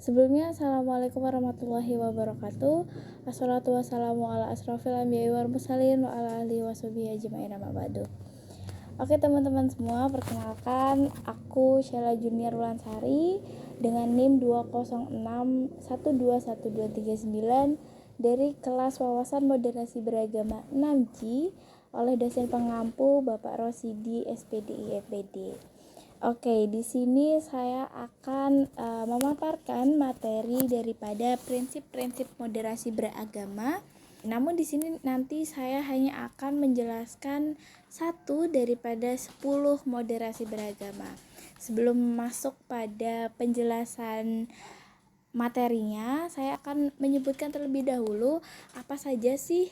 Sebelumnya, Assalamualaikum warahmatullahi wabarakatuh. Assalatu wassalamu ala asrofil anbiya'i wal mursalin wa ala alihi washabihi ajma'in amma ba'du. Oke teman-teman semua, perkenalkan aku Sheila Junior Wulansari dengan NIM 206121239 dari kelas wawasan moderasi beragama 6G oleh dosen pengampu Bapak Rosidi SPDI FPD. Oke, di sini saya akan memaparkan materi daripada prinsip-prinsip moderasi beragama. Namun di sini nanti saya hanya akan menjelaskan satu daripada 10 moderasi beragama. Sebelum masuk pada penjelasan materinya, saya akan menyebutkan terlebih dahulu apa saja sih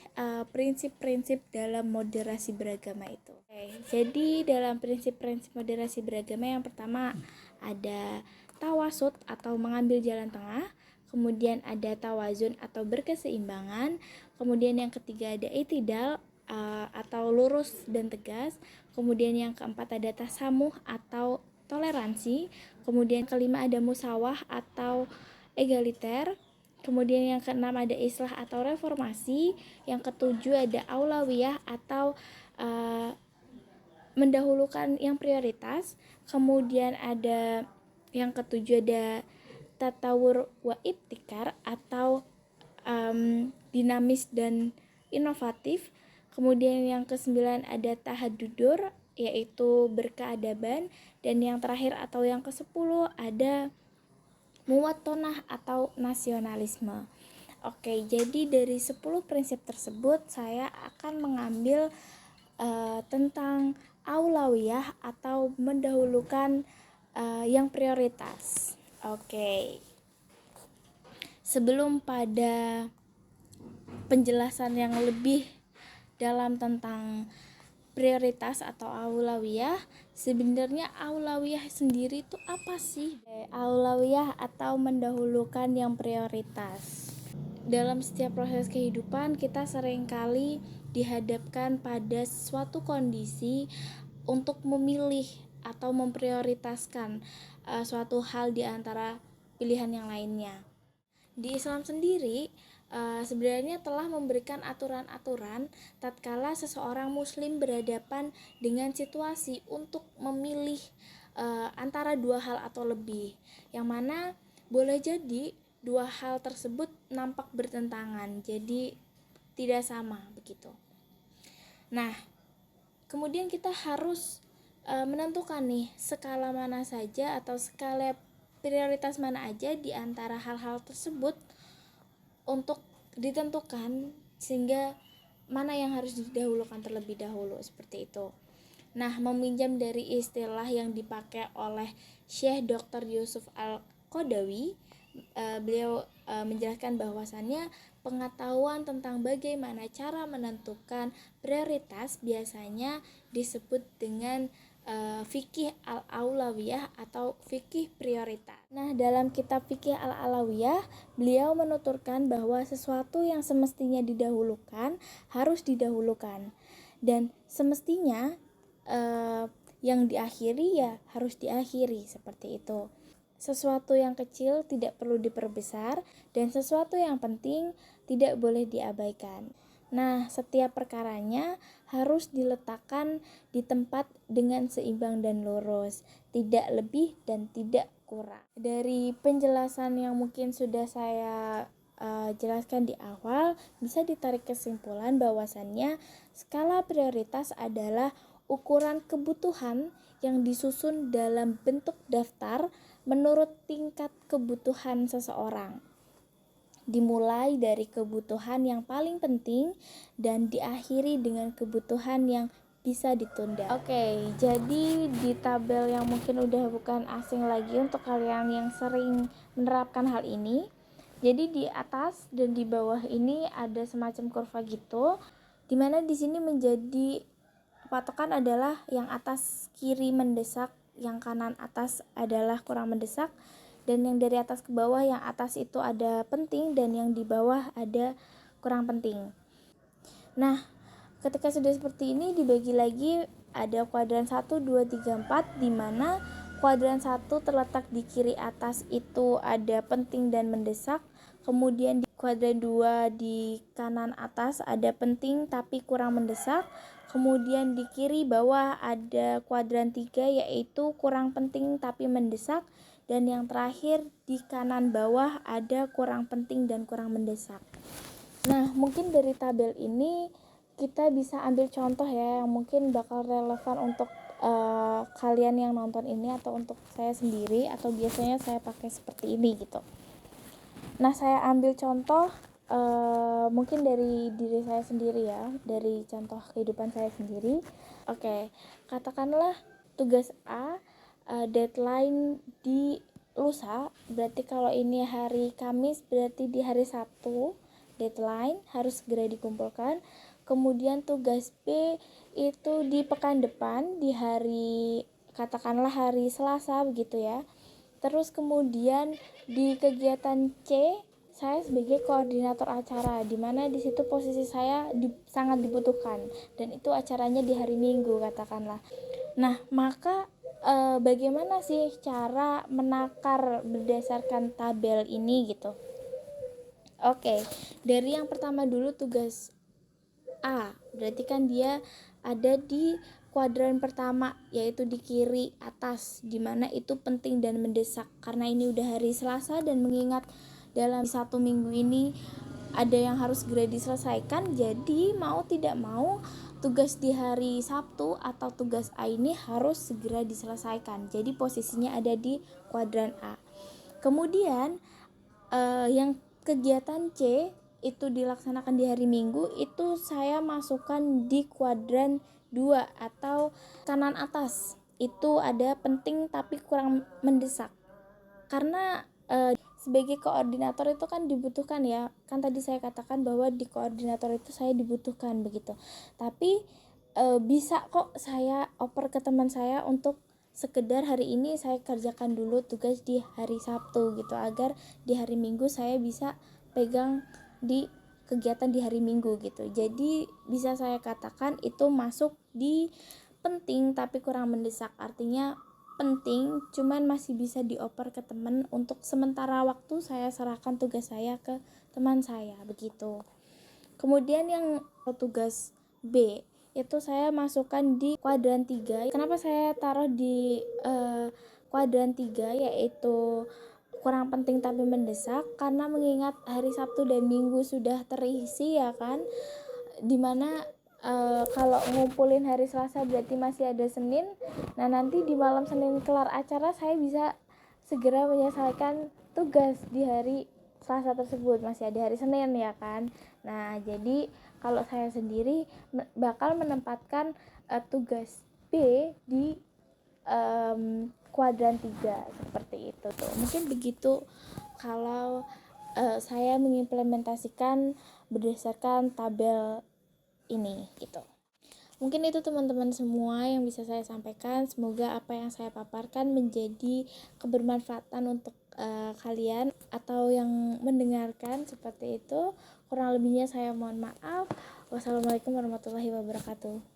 prinsip-prinsip dalam moderasi beragama itu. Jadi dalam prinsip-prinsip moderasi beragama yang pertama ada tawasud atau mengambil jalan tengah, kemudian ada tawazun atau berkeseimbangan, kemudian yang ketiga ada itidal atau lurus dan tegas, kemudian yang keempat ada tasamuh atau toleransi, kemudian kelima ada musawah atau egaliter, kemudian yang keenam ada islah atau reformasi, yang ketujuh ada aulawiyah atau mendahulukan yang prioritas, kemudian ada yang ketujuh ada tatawur wa ibtikar atau dinamis dan inovatif, kemudian yang kesembilan ada tahadudur yaitu berkeadaban, dan yang terakhir atau yang kesepuluh ada muwatonah atau nasionalisme. Oke, jadi dari 10 prinsip tersebut saya akan mengambil tentang aulawiyah atau mendahulukan yang prioritas. Oke. Sebelum pada penjelasan yang lebih dalam tentang prioritas atau aulawiyah, sebenarnya aulawiyah sendiri itu apa sih? Aulawiyah atau mendahulukan yang prioritas. Dalam setiap proses kehidupan kita seringkali dihadapkan pada suatu kondisi untuk memilih atau memprioritaskan suatu hal di antara pilihan yang lainnya. Di Islam sendiri sebenarnya telah memberikan aturan-aturan tatkala seseorang muslim berhadapan dengan situasi untuk memilih antara dua hal atau lebih, yang mana boleh jadi dua hal tersebut nampak bertentangan, jadi tidak sama begitu. Nah, kemudian kita harus menentukan nih skala mana saja atau skala prioritas mana aja di antara hal-hal tersebut untuk ditentukan sehingga mana yang harus didahulukan terlebih dahulu, seperti itu. Nah, meminjam dari istilah yang dipakai oleh Syekh Dr. Yusuf Al-Qadawi, beliau menjelaskan bahwasannya pengetahuan tentang bagaimana cara menentukan prioritas biasanya disebut dengan fikih al-aulawiyah atau fikih prioritas. Nah, dalam kitab fikih al-aulawiyah, beliau menuturkan bahwa sesuatu yang semestinya didahulukan harus didahulukan, dan semestinya yang diakhiri ya harus diakhiri, seperti itu. Sesuatu yang kecil tidak perlu diperbesar, dan sesuatu yang penting tidak boleh diabaikan. Nah, setiap perkaranya harus diletakkan di tempat dengan seimbang dan lurus, tidak lebih dan tidak kurang. Dari penjelasan yang mungkin sudah saya jelaskan di awal, bisa ditarik kesimpulan bahwasannya skala prioritas adalah ukuran kebutuhan yang disusun dalam bentuk daftar menurut tingkat kebutuhan seseorang, dimulai dari kebutuhan yang paling penting dan diakhiri dengan kebutuhan yang bisa ditunda. Oke, jadi di tabel yang mungkin udah bukan asing lagi untuk kalian yang sering menerapkan hal ini, jadi di atas dan di bawah ini ada semacam kurva gitu, dimana di sini menjadi patokan adalah yang atas kiri mendesak, yang kanan atas adalah kurang mendesak, dan yang dari atas ke bawah, yang atas itu ada penting dan yang di bawah ada kurang penting. Nah, ketika sudah seperti ini dibagi lagi ada kuadran 1, 2, 3, 4, di mana kuadran 1 terletak di kiri atas itu ada penting dan mendesak. Kemudian di kuadran 2 di kanan atas ada penting tapi kurang mendesak. Kemudian di kiri bawah ada kuadran 3 yaitu kurang penting tapi mendesak. Dan yang terakhir di kanan bawah ada kurang penting dan kurang mendesak. Nah, mungkin dari tabel ini kita bisa ambil contoh ya yang mungkin bakal relevan untuk kalian yang nonton ini atau untuk saya sendiri, atau biasanya saya pakai seperti ini gitu. Nah, saya ambil contoh mungkin dari diri saya sendiri ya, dari contoh kehidupan saya sendiri. Oke, katakanlah tugas A deadline di lusa, berarti kalau ini hari Kamis berarti di hari Sabtu deadline harus segera dikumpulkan. Kemudian tugas B itu di pekan depan di hari, katakanlah hari Selasa begitu ya. Terus kemudian di kegiatan C saya sebagai koordinator acara, di mana di situ posisi saya sangat dibutuhkan, dan itu acaranya di hari Minggu katakanlah. Nah, maka bagaimana sih cara menakar berdasarkan tabel ini gitu? Oke, dari yang pertama dulu tugas A, berarti kan dia ada di kuadran pertama yaitu di kiri atas, dimana itu penting dan mendesak karena ini udah hari Selasa dan mengingat dalam satu minggu ini ada yang harus segera diselesaikan, jadi mau tidak mau tugas di hari Sabtu atau tugas A ini harus segera diselesaikan, jadi posisinya ada di kuadran A. Kemudian yang kegiatan C itu dilaksanakan di hari Minggu, itu saya masukkan di kuadran 2 atau kanan atas. Itu ada penting tapi kurang mendesak. Karena sebagai koordinator itu kan dibutuhkan ya. Kan tadi saya katakan bahwa di koordinator itu saya dibutuhkan begitu. Tapi bisa kok saya oper ke teman saya untuk sekedar hari ini saya kerjakan dulu tugas di hari Sabtu gitu, agar di hari Minggu saya bisa pegang di kegiatan di hari Minggu gitu. Jadi bisa saya katakan itu masuk di penting tapi kurang mendesak. Artinya penting cuman masih bisa dioper ke teman, untuk sementara waktu saya serahkan tugas saya ke teman saya begitu. Kemudian yang tugas B itu saya masukkan di kuadran 3. Kenapa saya taruh di kuadran 3 yaitu kurang penting tapi mendesak? Karena mengingat hari Sabtu dan Minggu sudah terisi ya kan, dimana kalau ngumpulin hari Selasa berarti masih ada Senin. Nah, nanti di malam Senin kelar acara saya bisa segera menyelesaikan tugas di hari Selasa tersebut, masih ada hari Senin ya kan. Nah, jadi kalau saya sendiri bakal menempatkan tugas B di kuadran 3 seperti itu tuh. Mungkin begitu kalau saya mengimplementasikan berdasarkan tabel ini gitu. Mungkin itu teman-teman semua yang bisa saya sampaikan. Semoga apa yang saya paparkan menjadi kebermanfaatan untuk kalian atau yang mendengarkan seperti itu. Kurang lebihnya saya mohon maaf. Wassalamualaikum warahmatullahi wabarakatuh.